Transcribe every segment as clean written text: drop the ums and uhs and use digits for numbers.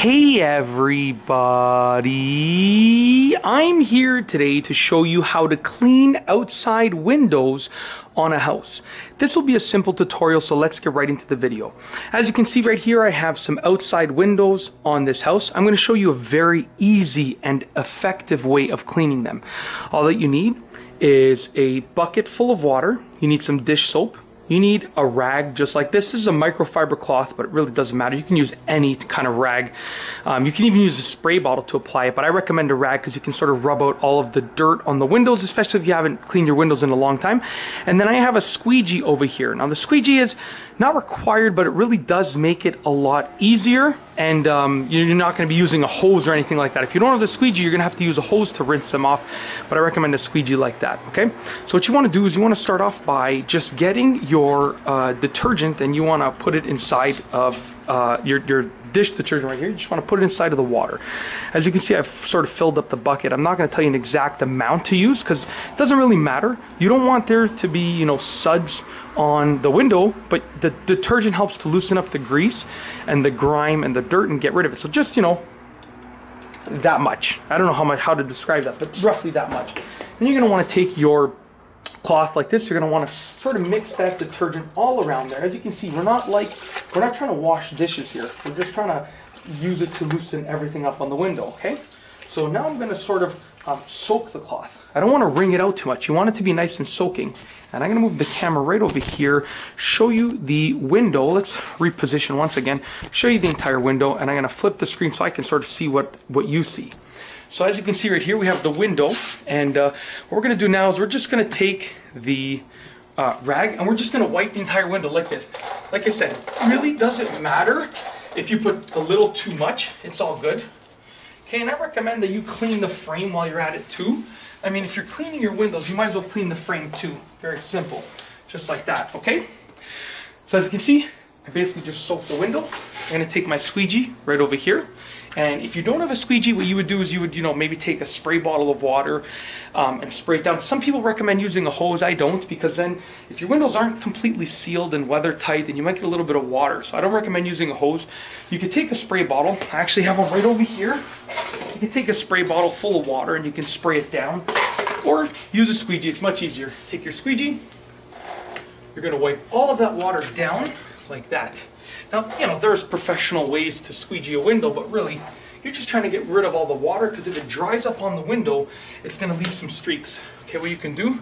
Hey everybody, I'm here today to show you how to clean outside windows on a house. This will be a simple tutorial, so let's get right into the video. As you can see right here, I have some outside windows on this house. I'm going to show you a very easy and effective way of cleaning them. All that you need is a bucket full of water. You need some dish soap. You need a rag just like this. This is a microfiber cloth, but it really doesn't matter. You can use any kind of rag. You can even use a spray bottle to apply it, but I recommend a rag because you can sort of rub out all of the dirt on the windows, especially if you haven't cleaned your windows in a long time. And then I have a squeegee over here. Now the squeegee is not required, but it really does make it a lot easier. And you're not going to be using a hose or anything like that. If you don't have the squeegee, you're going to have to use a hose to rinse them off, but I recommend a squeegee like that, okay? So what you want to do is you want to start off by just getting your detergent, and you want to put it inside of your dish detergent right here. You just want to put it inside of the water. As you can see, I've sort of filled up the bucket. I'm not going to tell you an exact amount to use because it doesn't really matter. You don't want there to be, you know, suds on the window, but the detergent helps to loosen up the grease and the grime and the dirt and get rid of it. So just, you know, that much. I don't know how to describe that, but roughly that much. Then you're going to want to take your cloth like this. You're going to want to sort of mix that detergent all around there. As you can see, we're not trying to wash dishes here. We're just trying to use it to loosen everything up on the window, okay? So now I'm going to sort of soak the cloth. I don't want to wring it out too much. You want it to be nice and soaking. And I'm going to move the camera right over here, show you the window. Let's reposition once again, show you the entire window, and I'm going to flip the screen so I can sort of see what you see. So as you can see right here, we have the window, and what we're going to do now is we're just going to take the rag, and we're just going to wipe the entire window like this. Like I said, it really doesn't matter if you put a little too much. It's all good. Okay, and I recommend that you clean the frame while you're at it too. I mean, if you're cleaning your windows, you might as well clean the frame too. Very simple, just like that, okay? So as you can see, I basically just soaked the window. I'm gonna take my squeegee right over here. And if you don't have a squeegee, what you would do is you would, you know, maybe take a spray bottle of water and spray it down. Some people recommend using a hose. I don't, because then if your windows aren't completely sealed and weather tight, then you might get a little bit of water. So I don't recommend using a hose. You could take a spray bottle. I actually have one right over here. You can take a spray bottle full of water and you can spray it down. Or use a squeegee. It's much easier. Take your squeegee. You're going to wipe all of that water down like that. Now, you know, there's professional ways to squeegee a window, but really, you're just trying to get rid of all the water, because if it dries up on the window, it's going to leave some streaks. Okay, what you can do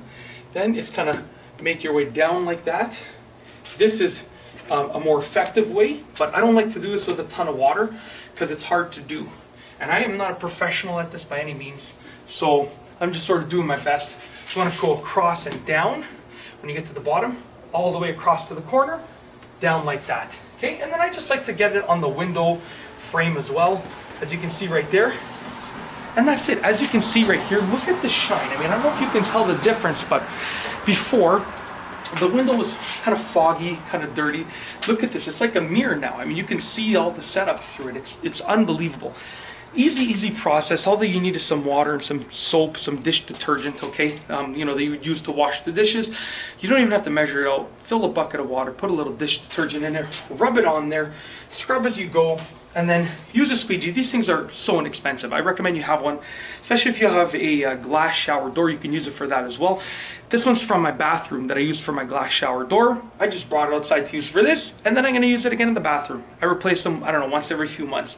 then is kind of make your way down like that. This is a more effective way, but I don't like to do this with a ton of water because it's hard to do. And I am not a professional at this by any means, so I'm just sort of doing my best. So you want to go across and down when you get to the bottom, all the way across to the corner, down like that. Okay, and then I just like to get it on the window frame as well, as you can see right there. And that's it. As you can see right here, look at the shine. I mean, I don't know if you can tell the difference, but before, the window was kind of foggy, kind of dirty. Look at this. It's like a mirror now. I mean, you can see all the setup through it. It's unbelievable. Easy process. All that you need is some water and some soap, some dish detergent, okay? You know, that you would use to wash the dishes. You don't even have to measure it out. Fill a bucket of water, put a little dish detergent in there, rub it on there, scrub as you go, and then use a squeegee. These things are so inexpensive. I recommend you have one, especially if you have a glass shower door. You can use it for that as well. This one's from my bathroom that I use for my glass shower door. I just brought it outside to use for this, and then I'm going to use it again in the bathroom. I replace them, I don't know, once every few months.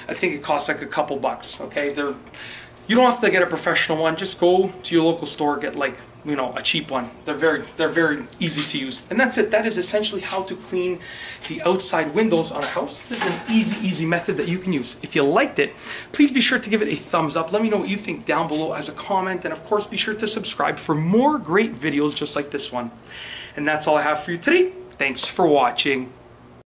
I think it costs like a couple bucks, okay? You don't have to get a professional one. Just go to your local store, get like, you know, a cheap one. They're very easy to use. And that's it. That is essentially how to clean the outside windows on a house. This is an easy method that you can use. If you liked it, please be sure to give it a thumbs up. Let me know what you think down below as a comment. And of course, be sure to subscribe for more great videos just like this one. And that's all I have for you today. Thanks for watching.